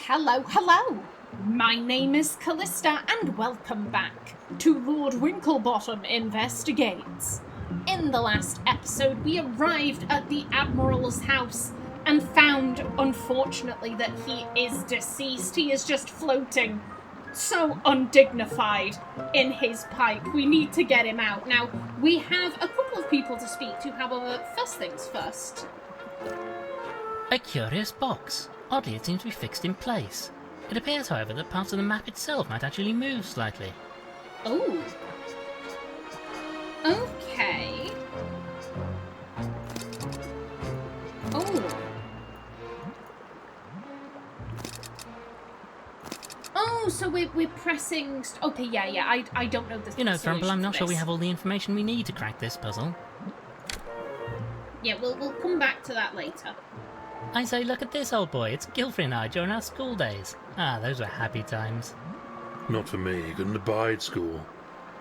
Hello, hello! My name is Callista, and welcome back to Lord Winklebottom Investigates. In the last episode, we arrived at the Admiral's house and found, unfortunately, that he is deceased. He is just floating, so undignified in his pipe. We need to get him out. Now, we have a couple of people to speak to, however, first things first. A curious box. Oddly, it seems to be fixed in place. It appears, however, that parts of the map itself might actually move slightly. Oh. Okay. Oh. Oh, so we're pressing... Okay, yeah, I don't know this. You know, Frumple, I'm not sure we have all the information we need to crack this puzzle. Yeah, we'll come back to that later. I say, look at this, old boy. It's Gilfrey and I during our school days. Ah, those were happy times. Not for me. Couldn't abide school.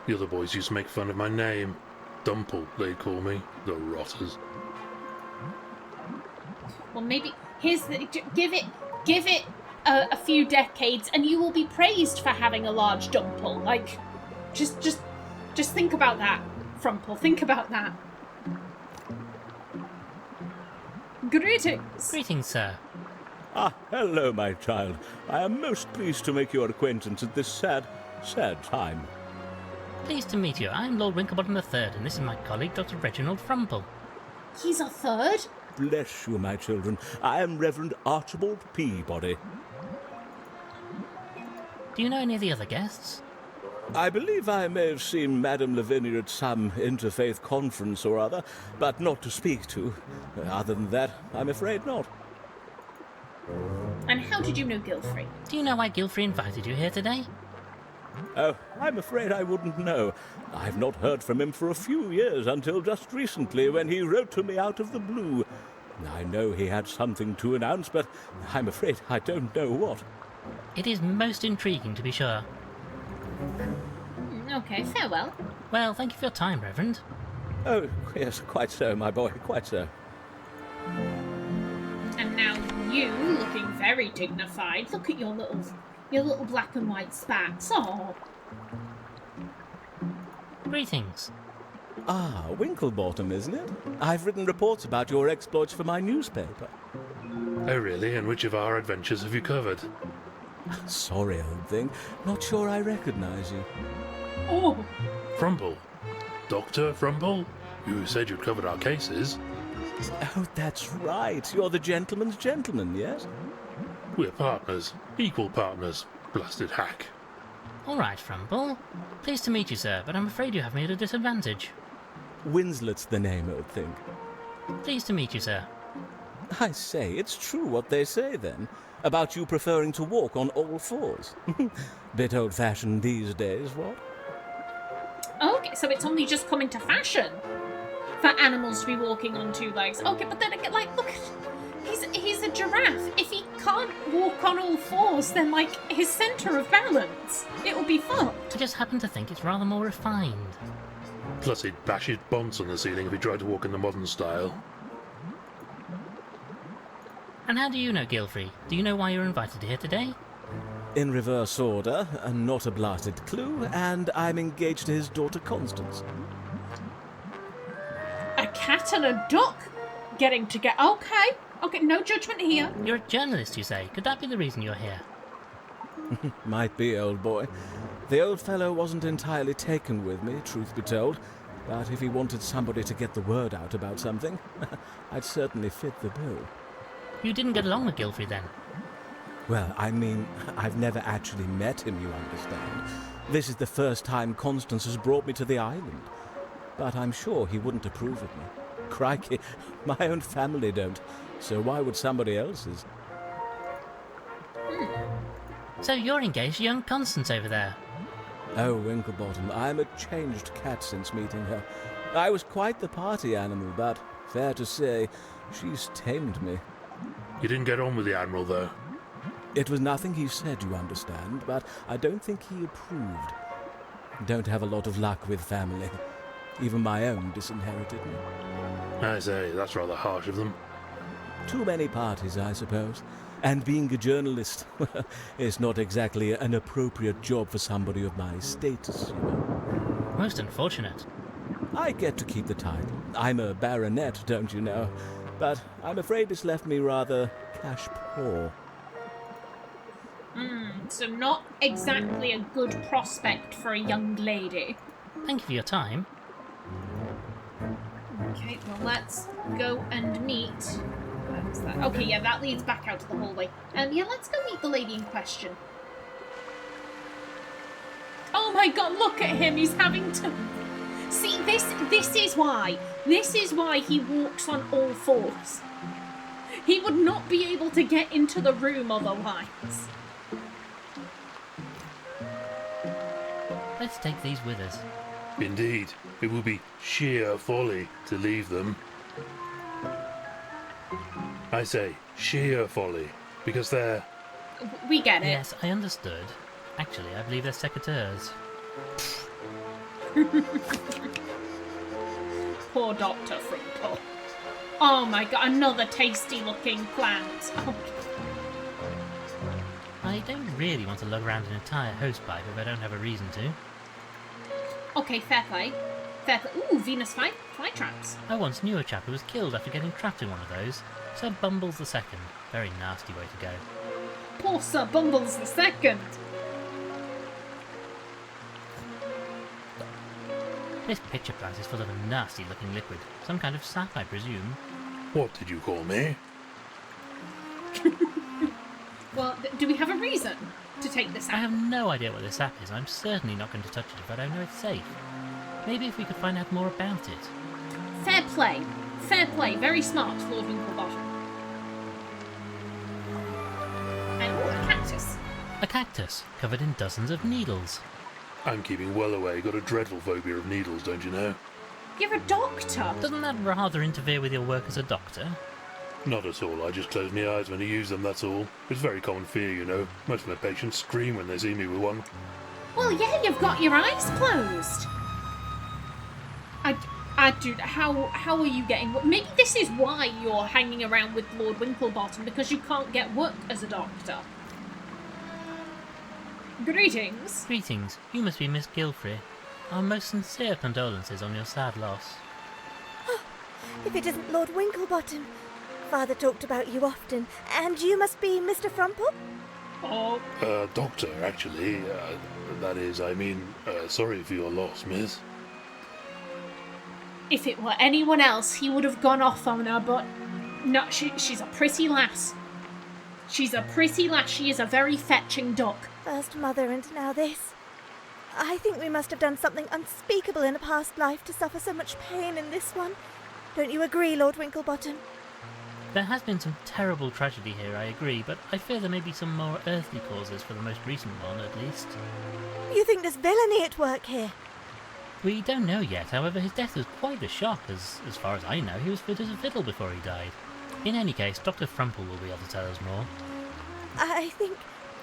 The other boys used to make fun of my name. Dumple, they'd call me. The rotters. Well, maybe give it a few decades, and you will be praised for having a large dumple. Like, just think about that, Frumple. Think about that. Greetings. Greetings, sir. Ah, hello, my child. I am most pleased to make your acquaintance at this sad time. Pleased to meet you. I'm Lord Winklebottom III, and this is my colleague, Dr. Reginald Frumple. He's a third? Bless you, my children. I am Reverend Archibald Peabody. Do you know any of the other guests? I believe I may have seen Madame Lavinia at some interfaith conference or other, but not to speak to. Other than that, I'm afraid not. And how did you know Gilfrey? Do you know why Gilfrey invited you here today? Oh, I'm afraid I wouldn't know. I've not heard from him for a few years, until just recently when he wrote to me out of the blue. I know he had something to announce, but I'm afraid I don't know what. It is most intriguing, to be sure. Okay, farewell. Well, thank you for your time, Reverend. Oh, yes, quite so, my boy, quite so. And now you, looking very dignified, look at your little black and white spats. Oh. Greetings. Ah, Winklebottom, isn't it? I've written reports about your exploits for my newspaper. Oh, really? And which of our adventures have you covered? Sorry, old thing. Not sure I recognize you. Oh. Frumple? Dr. Frumple? You said you'd covered our cases. Oh, that's right. You're the gentleman's gentleman, yes? We're partners. Equal partners. Blasted hack. All right, Frumple. Pleased to meet you, sir, but I'm afraid you have me at a disadvantage. Winslet's the name, old thing. Pleased to meet you, sir. I say, it's true what they say, then, about you preferring to walk on all fours. Bit old-fashioned these days, what? Okay, so it's only just come into fashion for animals to be walking on two legs. Okay, but then again, like, look, he's a giraffe. If he can't walk on all fours, then, like, his centre of balance, it will be fucked. I just happen to think it's rather more refined. Plus he'd bash his bonds on the ceiling if he tried to walk in the modern style. And how do you know Gilfrey? Do you know why you're invited here today? In reverse order, not a blasted clue, and I'm engaged to his daughter Constance. A cat and a duck getting together. Okay, no judgment here. You're a journalist, you say. Could that be the reason you're here? Might be, old boy. The old fellow wasn't entirely taken with me, truth be told, but if he wanted somebody to get the word out about something, I'd certainly fit the bill. You didn't get along with Gilfrey, then? Well, I mean, I've never actually met him, you understand. This is the first time Constance has brought me to the island. But I'm sure he wouldn't approve of me. Crikey, my own family don't, so why would somebody else's? So you're engaged to young Constance over there? Oh, Winklebottom, I'm a changed cat since meeting her. I was quite the party animal, but, fair to say, she's tamed me. You didn't get on with the Admiral, though. It was nothing he said, you understand, but I don't think he approved. Don't have a lot of luck with family. Even my own disinherited me. I say, that's rather harsh of them. Too many parties, I suppose. And being a journalist is not exactly an appropriate job for somebody of my status, you know. Most unfortunate. I get to keep the title. I'm a baronet, don't you know? But I'm afraid it's left me rather cash poor. So not exactly a good prospect for a young lady. Thank you for your time. Okay, well, let's go and meet... Where's that? Okay, yeah, that leads back out to the hallway. Yeah, let's go meet the lady in question. Oh my god, look at him! He's having to... See, this is why. This is why he walks on all fours. He would not be able to get into the room otherwise. Let's take these with us. Indeed, it would be sheer folly to leave them. I say sheer folly, because they're... We get it. Yes, I understood. Actually, I believe they're secateurs. Poor Dr. Frumpel. Oh my god, another tasty looking plant. Oh. I don't really want to lug around an entire hosepipe if I don't have a reason to. Okay, fair play. Fair play. Ooh, Venus fly traps. I once knew a chap who was killed after getting trapped in one of those. Sir Bumbles II. Very nasty way to go. Poor Sir Bumbles II. This pitcher plant is full of a nasty looking liquid. Some kind of sap, I presume. What did you call me? Well, do we have a reason to take this I out? have no idea what this sap is. I'm certainly not going to touch it if I don't know it's safe. Maybe if we could find out more about it. Fair play. Fair play. Very smart, Lord Winklebottom. And ooh, a cactus. A cactus covered in dozens of needles. I'm keeping well away. Got a dreadful phobia of needles, don't you know? You're a doctor. Doesn't that rather interfere with your work as a doctor? Not at all. I just close my eyes when I use them, that's all. It's a very common fear, you know. Most of my patients scream when they see me with one. Well, yeah, you've got your eyes closed. Dude, how are you getting... Maybe this is why you're hanging around with Lord Winklebottom, because you can't get work as a doctor. Greetings. Greetings. You must be Miss Gilfrey. Our most sincere condolences on your sad loss. If it isn't Lord Winklebottom. Father talked about you often, and you must be Mr. Frumpel? Oh. Doctor, actually. That is, I mean, sorry for your loss, miss. If it were anyone else, he would have gone off on her, but... No, she's a pretty lass. She's a pretty lass. She is a very fetching duck. First mother and now this. I think we must have done something unspeakable in a past life to suffer so much pain in this one. Don't you agree, Lord Winklebottom? There has been some terrible tragedy here, I agree, but I fear there may be some more earthly causes for the most recent one, at least. You think there's villainy at work here? We don't know yet, however his death was quite a shock, as far as I know he was fit as a fiddle before he died. In any case, Dr. Frumpel will be able to tell us more. I think,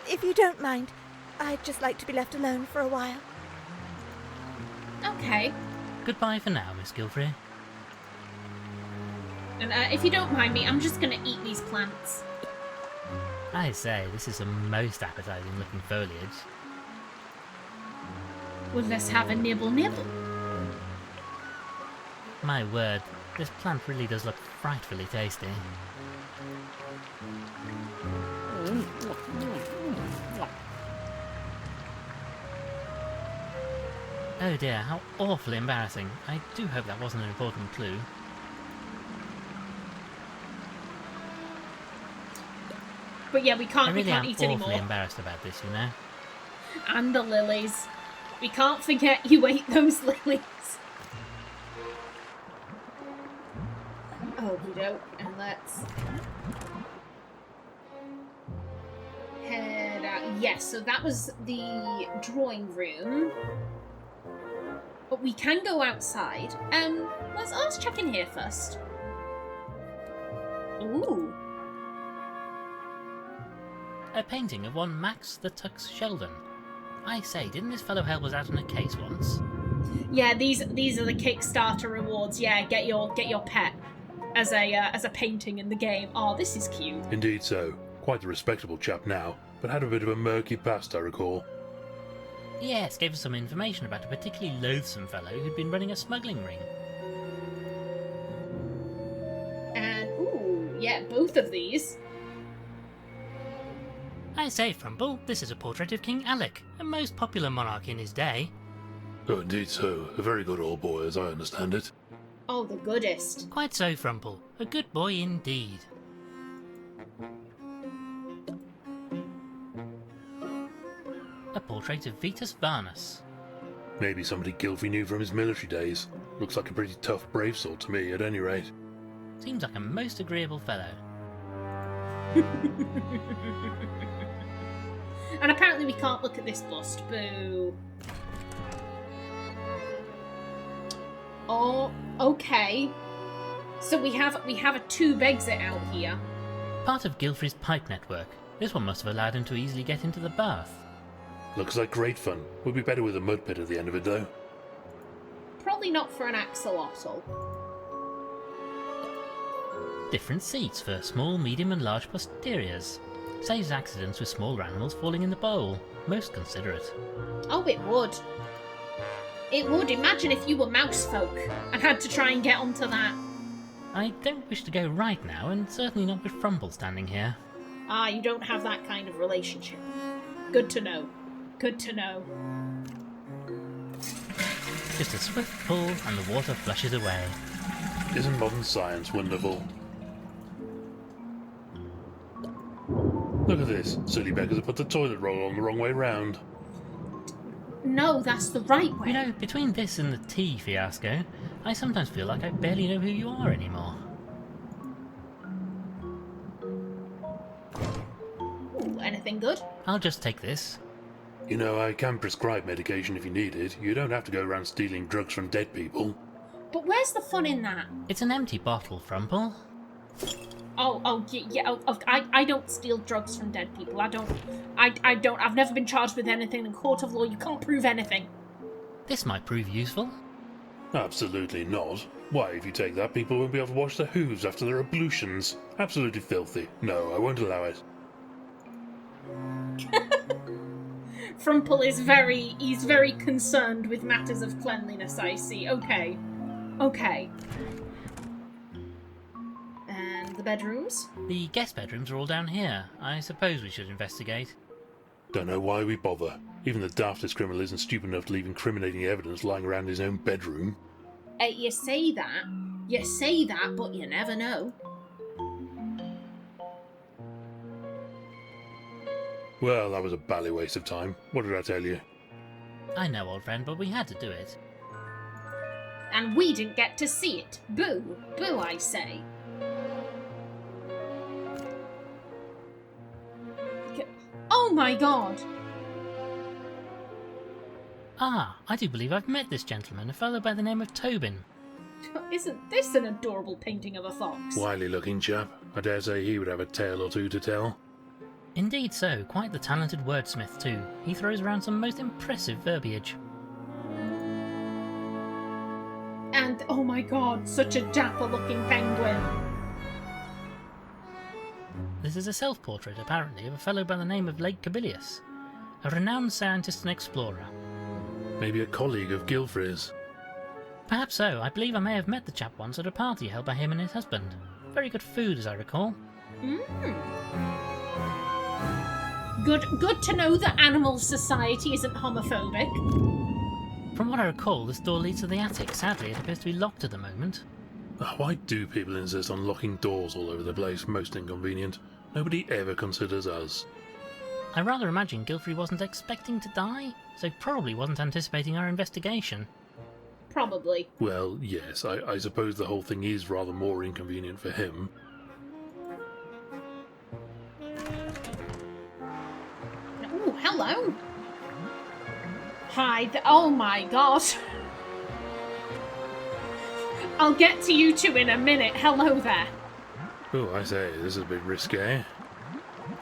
if you don't mind, I'd just like to be left alone for a while. Okay. Goodbye for now, Miss Gilfrey. And if you don't mind me, I'm just going to eat these plants. I say, this is some most appetizing looking foliage. Well, let's have a nibble. My word, this plant really does look frightfully tasty. Oh dear, how awfully embarrassing. I do hope that wasn't an important clue. But yeah, we can't I eat am anymore. awfully embarrassed about this, you know. And the lilies. We can't forget you ate those lilies. Okie doke, and let's head out. Yes, so that was the drawing room. But we can go outside. Let's check in here first. Ooh. A painting of one Max the Tux Sheldon. I say, didn't this fellow help us out in a case once? Yeah, these are the Kickstarter rewards. Yeah, get your pet as a painting in the game. Oh, this is cute. Indeed so. Quite the respectable chap now, but had a bit of a murky past, I recall. Yes, gave us some information about a particularly loathsome fellow who'd been running a smuggling ring. And, ooh, yeah, both of these. I say, Frumple, this is a portrait of King Alec, a most popular monarch in his day. Oh, indeed so. A very good old boy, as I understand it. Oh, the goodest. Quite so, Frumple. A good boy indeed. A portrait of Vitus Varnus. Maybe somebody Gilfrey knew from his military days. Looks like a pretty tough, brave sort to me, at any rate. Seems like a most agreeable fellow. And apparently we can't look at this bust. Boo. Oh, okay. So we have a tube exit out here. Part of Gilfrey's pipe network. This one must have allowed him to easily get into the bath. Looks like great fun. Would be better with a mud pit at the end of it, though. Probably not for an axolotl. Different seats for small, medium and large posteriors. Saves accidents with smaller animals falling in the bowl. Most considerate. Oh, it would. It would. Imagine if you were mouse folk and had to try and get onto that. I don't wish to go right now, and certainly not with Frumple standing here. Ah, you don't have that kind of relationship. Good to know. Good to know. Just a swift pull and the water flushes away. Isn't modern science wonderful? Look at this. Silly beggars have put the toilet roll on the wrong way round. No, that's the right way. You know, between this and the tea fiasco, I sometimes feel like I barely know who you are anymore. Ooh, anything good? I'll just take this. You know, I can prescribe medication if you need it. You don't have to go around stealing drugs from dead people. But where's the fun in that? It's an empty bottle, Frumple. I don't steal drugs from dead people. I've never been charged with anything in court of law. You can't prove anything. This might prove useful. Absolutely not. Why, if you take that, people won't be able to wash their hooves after their ablutions. Absolutely filthy. No, I won't allow it. Frumple is very concerned with matters of cleanliness, I see. Okay. And the bedrooms? The guest bedrooms are all down here. I suppose we should investigate. Don't know why we bother. Even the daftest criminal isn't stupid enough to leave incriminating evidence lying around his own bedroom. You say that, but you never know. Well, that was a bally waste of time. What did I tell you? I know, old friend, but we had to do it. And we didn't get to see it. Boo. Boo, I say. Oh my god! Ah, I do believe I've met this gentleman, a fellow by the name of Tobin. Isn't this an adorable painting of a fox? Wily looking chap. I dare say he would have a tale or two to tell. Indeed so, quite the talented wordsmith too. He throws around some most impressive verbiage. And, oh my god, such a dapper-looking penguin. This is a self-portrait, apparently, of a fellow by the name of Lake Cabilius, a renowned scientist and explorer. Maybe a colleague of Gilfrey's. Perhaps so. I believe I may have met the chap once at a party held by him and his husband. Very good food, as I recall. Good to know that Animal Society isn't homophobic. From what I recall, this door leads to the attic. Sadly, it appears to be locked at the moment. Why do people insist on locking doors all over the place? Most inconvenient. Nobody ever considers us. I rather imagine Gilfrey wasn't expecting to die, so probably wasn't anticipating our investigation. Probably. Well, yes, I suppose the whole thing is rather more inconvenient for him. Ooh, hello. Hi. Oh my god. I'll get to you two in a minute. Hello there. Oh, I say, this is a bit risque.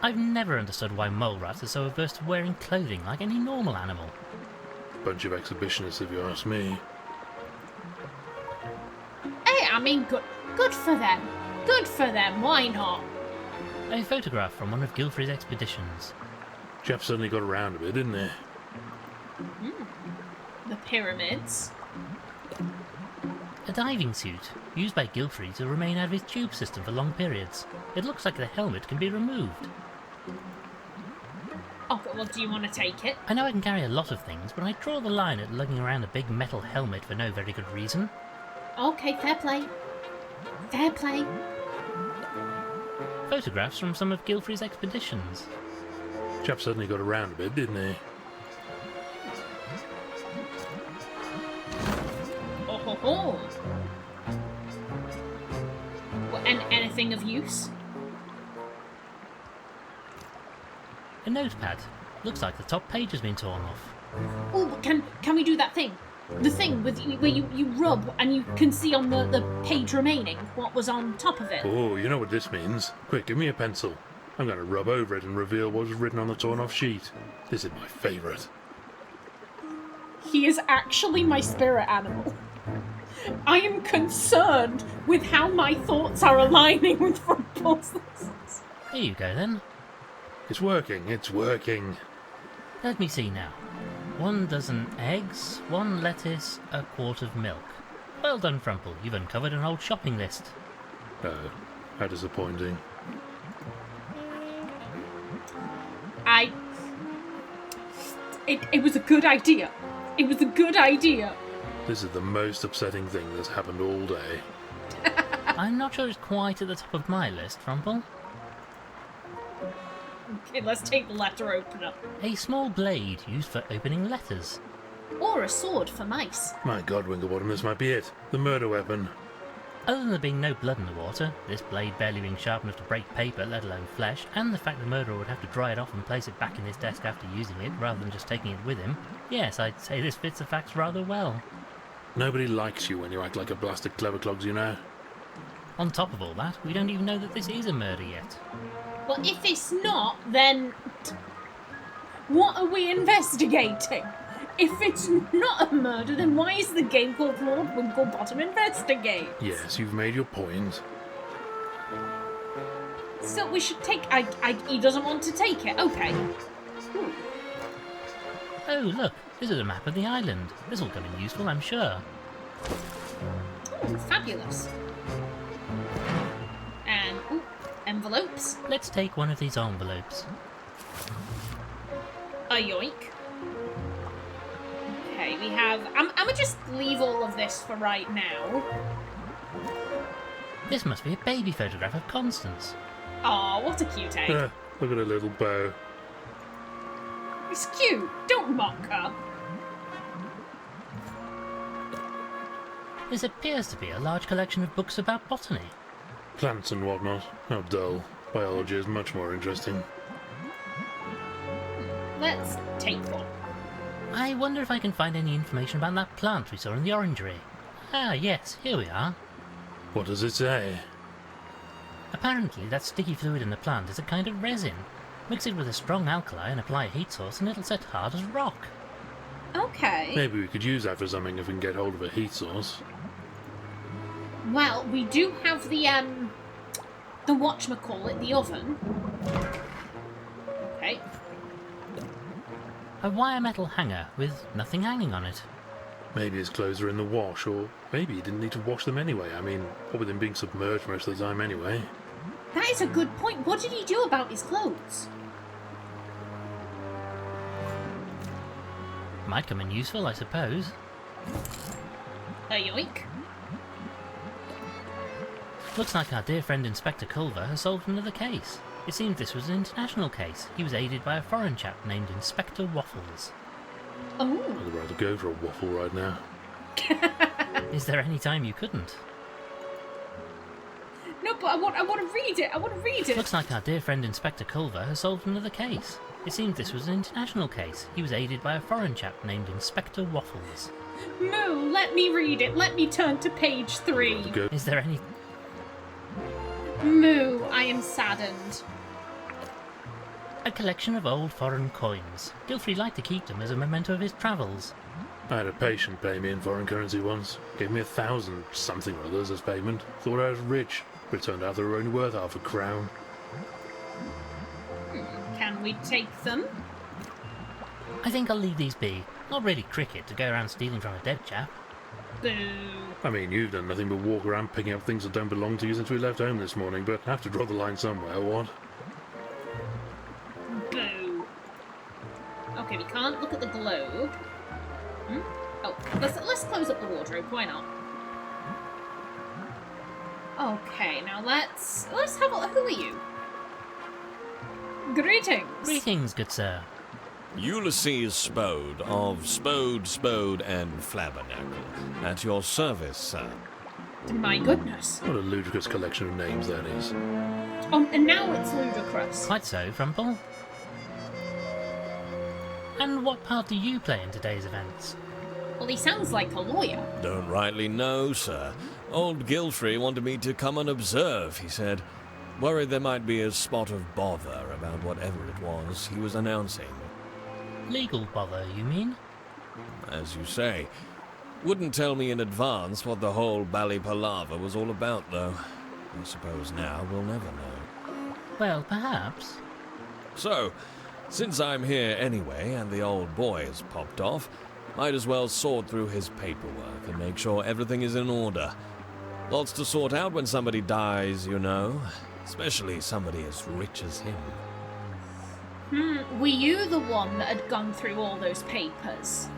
I've never understood why mole rats are so averse to wearing clothing like any normal animal. Bunch of exhibitionists, if you ask me. Hey, I mean, good for them. Good for them. Why not? A photograph from one of Gilfrey's expeditions. Chap suddenly got around a bit, didn't he? The pyramids. A diving suit, used by Gilfrey to remain out of his tube system for long periods. It looks like the helmet can be removed. Oh, well, do you want to take it? I know I can carry a lot of things, but I draw the line at lugging around a big metal helmet for no very good reason. Okay, fair play. Fair play. Photographs from some of Gilfrey's expeditions. Chap suddenly got around a bit, didn't he? Oh ho ho! Well, and anything of use? A notepad. Looks like the top page has been torn off. Oh, can we do that thing? The thing with where you rub and you can see on the page remaining what was on top of it. Oh, you know what this means. Quick, give me a pencil. I'm going to rub over it and reveal what was written on the torn-off sheet. This is my favourite. He is actually my spirit animal. I am concerned with how my thoughts are aligning with Rumple's. Here you go then. It's working, it's working. Let me see now. 1 dozen eggs, 1 lettuce, a quart of milk. Well done, Frumple. You've uncovered an old shopping list. Oh, how disappointing. It was a good idea. It was a good idea. This is the most upsetting thing that's happened all day. I'm not sure it's quite at the top of my list, Frumple. Okay, let's take the letter opener. A small blade used for opening letters. Or a sword for mice. My God, Winklebottom, this might be it. The murder weapon. Other than there being no blood in the water, this blade barely being sharp enough to break paper, let alone flesh, and the fact the murderer would have to dry it off and place it back in his desk after using it, rather than just taking it with him, yes, I'd say this fits the facts rather well. Nobody likes you when you act like a blasted clever clogs, you know. On top of all that, we don't even know that this is a murder yet. Well, if it's not, then what are we investigating? If it's not a murder, then why is the game called Lord Winklebottom Investigates? Yes, you've made your point. So we should take... he doesn't want to take it. Okay. Oh, look, this is a map of the island. This will come in useful, I'm sure. Oh, fabulous. And, envelopes. Let's take one of these envelopes. A yoink. Okay, we have... I'm gonna just leave all of this for right now. This must be a baby photograph of Constance. Aw, what a cute egg. Look at her little bow. It's cute. Don't mock her. This appears to be a large collection of books about botany. Plants and whatnot. How dull. Biology is much more interesting. Let's take one. I wonder if I can find any information about that plant we saw in the orangery. Ah, yes, here we are. What does it say? Apparently, that sticky fluid in the plant is a kind of resin. Mix it with a strong alkali and apply a heat source and it'll set hard as rock. Okay. Maybe we could use that for something if we can get hold of a heat source. Well, we do have the whatchamacallit, the oven. Okay. A wire metal hanger with nothing hanging on it. Maybe his clothes are in the wash, or maybe he didn't need to wash them anyway. I mean, what with him being submerged most of the time anyway. That is a good point. What did he do about his clothes? Might come in useful, I suppose. A yoink. Looks like our dear friend Inspector Culver has solved another case. It seems this was an international case. He was aided by a foreign chap named Inspector Waffles. Oh. I'd rather go for a waffle right now. Is there any time you couldn't? No, but I want to read it. I want to read it. Looks like our dear friend Inspector Culver has solved another case. It seems this was an international case. He was aided by a foreign chap named Inspector Waffles. Moo, let me read it. Let me turn to page 3. Is there any... Moo, I am saddened. A collection of old foreign coins. Gilfrey liked to keep them as a memento of his travels. I had a patient pay me in foreign currency once. Gave me 1,000 something or others as payment. Thought I was rich, but it turned out they were only worth half a crown. we take them? I think I'll leave these be. Not really cricket to go around stealing from a dead chap. Boo. I mean, you've done nothing but walk around picking up things that don't belong to you since we left home this morning, but I have to draw the line somewhere, what? Boo. Okay, we can't look at the globe. Oh, let's close up the wardrobe, why not? Okay, now let's have a... Who are you? Greetings. Greetings, good sir. Ulysses Spode of Spode, and Flabbernacle. At your service, sir. My goodness. What a ludicrous collection of names that is. Oh, and now it's ludicrous. Quite so, Frumple. And what part do you play in today's events? Well, he sounds like a lawyer. Don't rightly know, sir. Old Gilfrey wanted me to come and observe, he said. Worried there might be a spot of bother about whatever it was he was announcing. Legal bother, you mean? As you say. Wouldn't tell me in advance what the whole Bally-palaver was all about, though. I suppose now we'll never know. Well, perhaps. So, since I'm here anyway and the old boy has popped off, might as well sort through his paperwork and make sure everything is in order. Lots to sort out when somebody dies, you know. Especially somebody as rich as him. Were you the one that had gone through all those papers?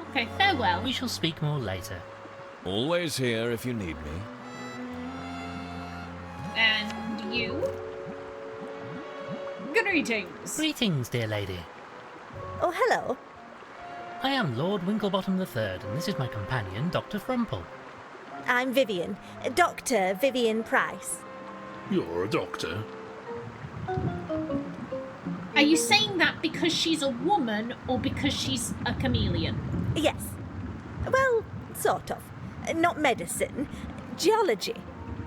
Okay, farewell. We shall speak more later. Always here if you need me. And you? Greetings. Greetings, dear lady. Oh, hello. I am Lord Winklebottom III, and this is my companion, Dr. Frumple. I'm Vivian. Dr. Vivian Price. You're a doctor. Are you saying that because she's a woman or because she's a chameleon? Yes. Well, sort of. Not medicine. Geology.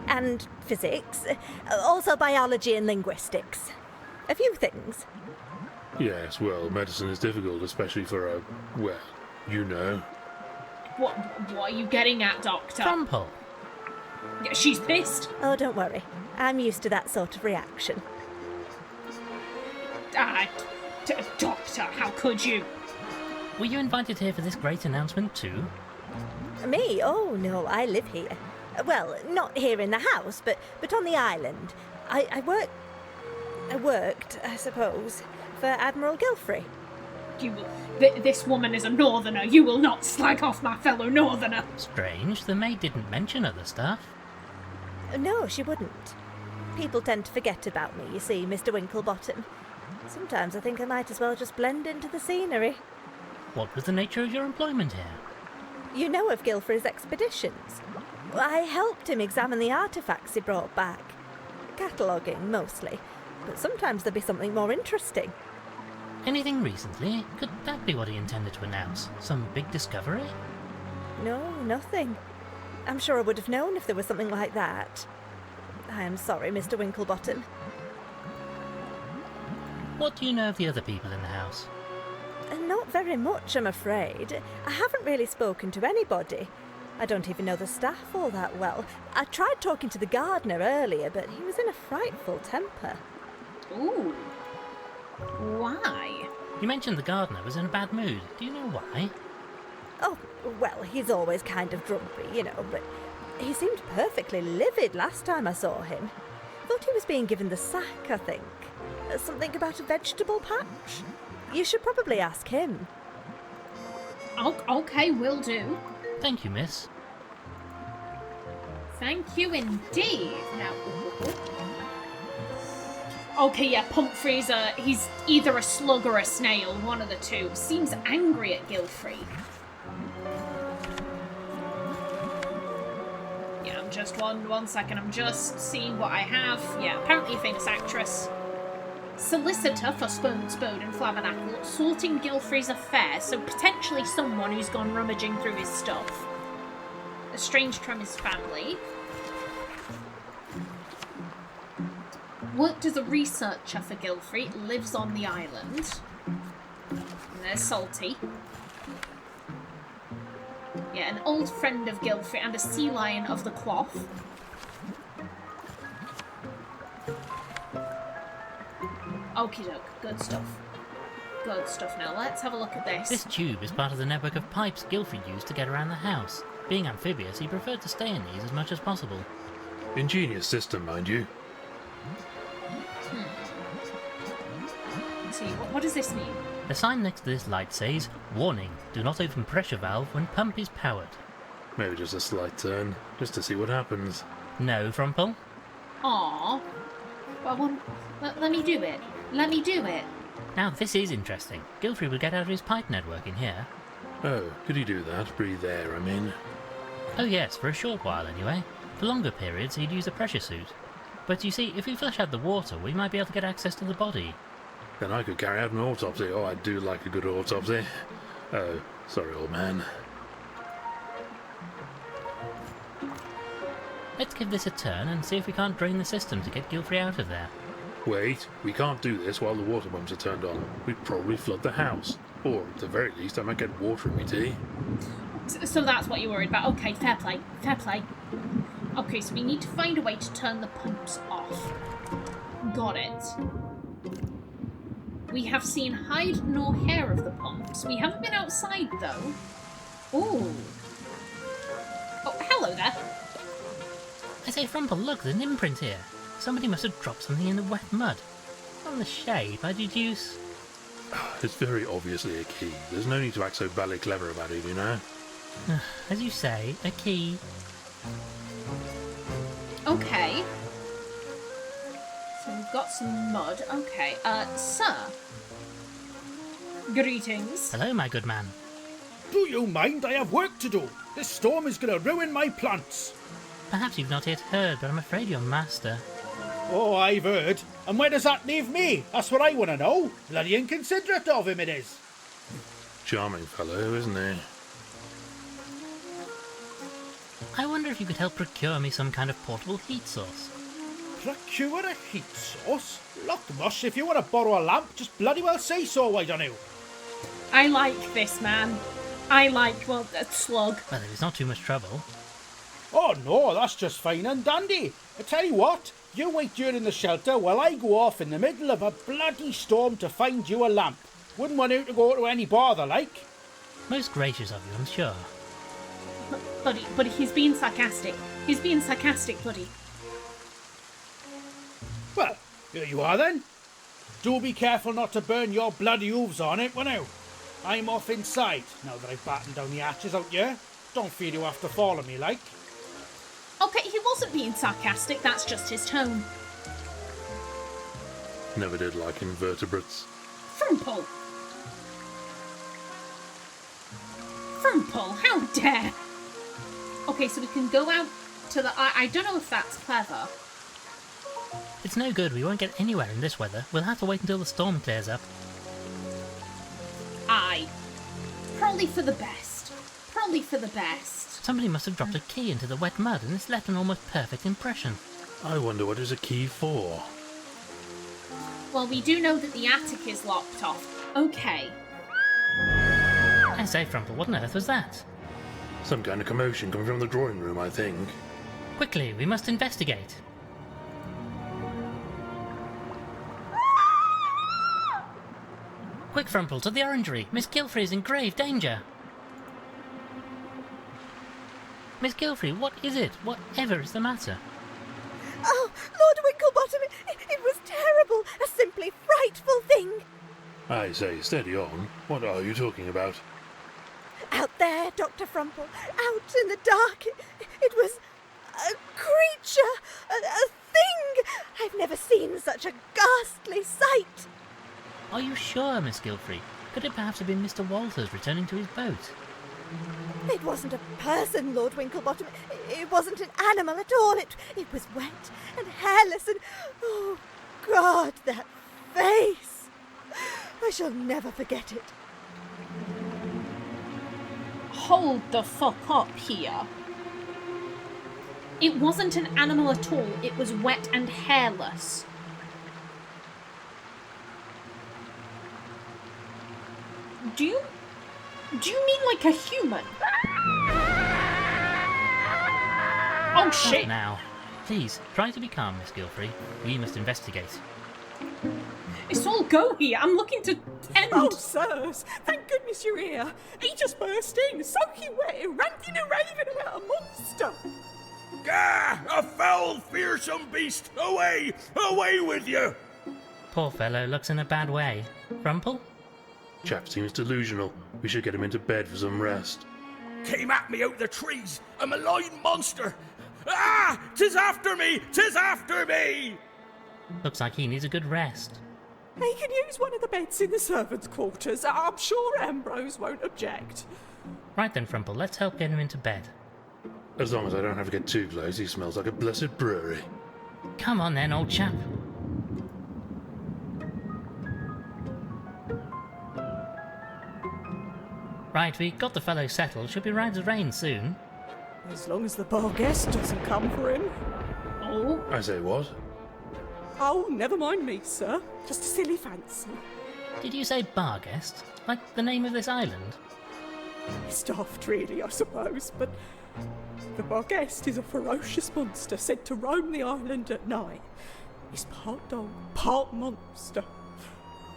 And physics. Also biology and linguistics. A few things. Yes, well, medicine is difficult, especially for a... well, you know. What are you getting at, Doctor? Frumple. Yeah, she's pissed. Oh, don't worry. I'm used to that sort of reaction. Doctor, how could you? Were you invited here for this great announcement too? Me? Oh, no, I live here. Well, not here in the house, but on the island. I worked, I suppose, for Admiral Gilfrey. This woman is a northerner. You will not slag off my fellow northerner. Strange, the maid didn't mention other stuff. No, she wouldn't. People tend to forget about me, you see, Mr. Winklebottom. Sometimes I think I might as well just blend into the scenery. What was the nature of your employment here? You know of Gilfrey's expeditions. I helped him examine the artefacts he brought back. Cataloguing, mostly. But sometimes there'd be something more interesting. Anything recently? Could that be what he intended to announce? Some big discovery? No, nothing. I'm sure I would have known if there was something like that. I am sorry, Mr. Winklebottom. What do you know of the other people in the house? Not very much, I'm afraid. I haven't really spoken to anybody. I don't even know the staff all that well. I tried talking to the gardener earlier, but he was in a frightful temper. Ooh. Why? You mentioned the gardener was in a bad mood. Do you know why? Oh, well, he's always kind of grumpy, you know, but he seemed perfectly livid last time I saw him. Thought he was being given the sack, I think. Something about a vegetable patch? You should probably ask him. Okay, will do. Thank you, miss. Thank you indeed. Now, okay, yeah, Pumphrey's he's either a slug or a snail, one of the two. Seems angry at Gilfrey. Yeah, I'm just one second. I'm just seeing what I have. Yeah, apparently a famous actress. Solicitor for Spode and Flabbernacle, sorting Gilfrey's affair, so potentially someone who's gone rummaging through his stuff. Estranged from his family. Worked as a researcher for Gilfrey, lives on the island. And there's Salty. Yeah, an old friend of Gilfrey and a sea lion of the Quaff. Okie doke. Good stuff. Good stuff. Now let's have a look at this. This tube is part of the network of pipes Gilfrey used to get around the house. Being amphibious, he preferred to stay in these as much as possible. Ingenious system, mind you. Let's see, what does this mean? The sign next to this light says, "Warning, do not open pressure valve when pump is powered." Maybe just a slight turn, just to see what happens. No, Frumple? Aww. Well, let me do it. Let me do it. Now this is interesting. Gilfrey would get out of his pipe network in here. Oh, could he do that? Breathe air, I mean. Oh yes, for a short while anyway. For longer periods he'd use a pressure suit. But you see, if we flush out the water, we might be able to get access to the body. Then I could carry out an autopsy. Oh, I do like a good autopsy. Oh, sorry, old man. Let's give this a turn and see if we can't drain the system to get Gilfrey out of there. Wait, we can't do this while the water pumps are turned on. We'd probably flood the house. Or, at the very least, I might get water in my tea. So that's what you're worried about. Okay, fair play. Fair play. Okay, so we need to find a way to turn the pumps off. Got it. We have seen hide nor hair of the pumps. We haven't been outside, though. Ooh. Oh, hello there. I say, Frumple, look, there's an imprint here. Somebody must have dropped something in the wet mud. On the shape, I deduce... It's very obviously a key. There's no need to act so badly clever about it, you know? As you say, a key. Okay. So we've got some mud. Okay. Sir. Greetings. Hello, my good man. Do you mind? I have work to do. This storm is going to ruin my plants. Perhaps you've not yet heard, but I'm afraid your master... Oh, I've heard. And where does that leave me? That's what I want to know. Bloody inconsiderate of him it is. Charming fellow, isn't he? I wonder if you could help procure me some kind of portable heat source. Procure a heat source? Look, Mush, if you want to borrow a lamp, just bloody well say so, why don't you? I like this man. I like, well, a slug. Well, if it's not too much trouble. Oh, no, that's just fine and dandy. I tell you what, you wait here in the shelter while I go off in the middle of a bloody storm to find you a lamp. Wouldn't want you to go to any bother, like. Most gracious of you, I'm sure. Buddy, he's being sarcastic. He's being sarcastic, buddy. Well, here you are then. Do be careful not to burn your bloody hooves on it, won't you? I'm off inside, now that I've battened down the hatches out here. Don't feel you have to follow me, like. Okay, he wasn't being sarcastic, that's just his tone. Never did like invertebrates. Frumple! Frumple, how dare! Okay, so we can go out to the... I don't know if that's clever. It's no good, we won't get anywhere in this weather. We'll have to wait until the storm clears up. Aye. Probably for the best. Probably for the best. Somebody must have dropped a key into the wet mud and it's left an almost perfect impression. I wonder what is a key for? Well, we do know that the attic is locked off. Okay. I say, Frumple, what on earth was that? Some kind of commotion coming from the drawing room, I think. Quickly, we must investigate. Quick, Frumple, to the orangery. Miss Gilfrey is in grave danger. Miss Gilfrey, what is it? Whatever is the matter? Oh, Lord Winklebottom, it was terrible. A simply frightful thing. I say, steady on. What are you talking about? Out there, Dr. Frumple, out in the dark, it was a creature, a thing. I've never seen such a ghastly sight. Are you sure, Miss Gilfrey? Could it perhaps have been Mr. Walters returning to his boat? It wasn't a person, Lord Winklebottom. It wasn't an animal at all. It was wet and hairless and... Oh, God, that face! I shall never forget it. Hold the fuck up here. It wasn't an animal at all. It was wet and hairless. Do you mean like a human? Oh shit! Now, please, try to be calm, Miss Gilfrey. We must investigate. It's all go here. I'm looking to tend. Oh, sirs, thank goodness you're here. He just burst in, soaking wet, ranting and raving about a monster. Gah! A foul, fearsome beast! Away! Away with you! Poor fellow looks in a bad way. Rumple? Chap seems delusional. We should get him into bed for some rest. Came at me out the trees, a malign monster! Ah! 'Tis after me! 'Tis after me! Looks like he needs a good rest. He can use one of the beds in the servants' quarters. I'm sure Ambrose won't object. Right then, Frumple, let's help get him into bed. As long as I don't have to get too close, he smells like a blessed brewery. Come on then, old chap. Right, we got the fellow settled. Should be right as rain soon. As long as the bar guest doesn't come for him. Oh, I say what? Oh, never mind me, sir. Just a silly fancy. Did you say bar guest? Like the name of this island? It's daft, really, I suppose, but the bar guest is a ferocious monster said to roam the island at night. He's part dog, part monster.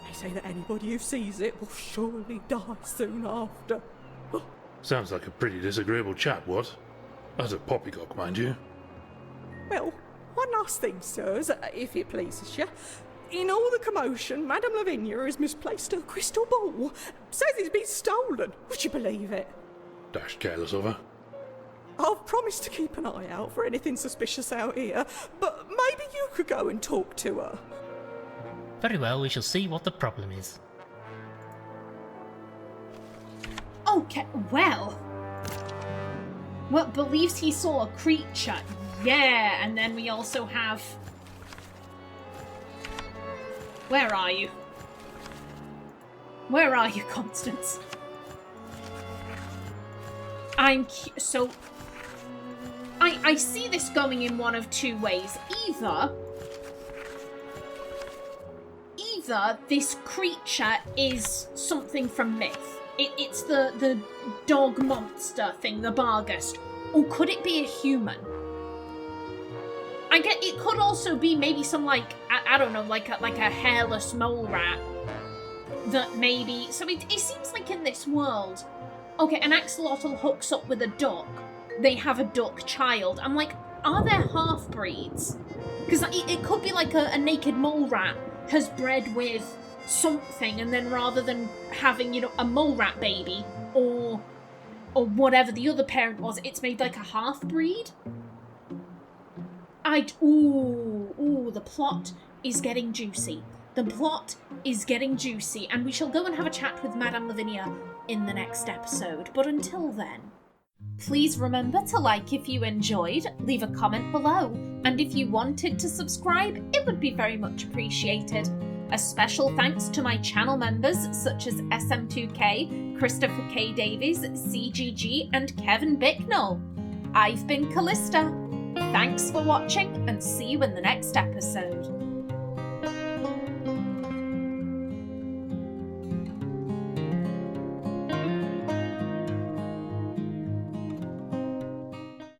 They say that anybody who sees it will surely die soon after. Sounds like a pretty disagreeable chap, what? As a poppycock, mind you. Well, one last thing, sirs, if it pleases you. In all the commotion, Madame Lavinia has misplaced her crystal ball. Says it's been stolen. Would you believe it? Dashed careless of her. I've promised to keep an eye out for anything suspicious out here, but maybe you could go and talk to her. Very well, we shall see what the problem is. okay. Well, believes he saw a creature. Yeah, and then we also have... Where are you? Where are you, Constance? I see this going in one of two ways. Either this creature is something from myth. It's the dog monster thing, the Barghest. Or could it be a human? I get it could also be maybe some like I don't know, like a hairless mole rat that maybe. So it seems like in this world, okay, an axolotl hooks up with a duck. They have a duck child. I'm like, are there half breeds? Because it could be like a naked mole rat has bred with something, and then rather than having, you know, a mole rat baby or whatever the other parent was, it's made like a half breed. Ooh, the plot is getting juicy. The plot is getting juicy, and we shall go and have a chat with Madame Lavinia in the next episode. But until then, please remember to like if you enjoyed, leave a comment below, and if you wanted to subscribe, it would be very much appreciated. A special thanks to my channel members such as SM2K, Christopher K. Davies, CGG, and Kevin Bicknell. I've been Callista. Thanks for watching, and see you in the next episode.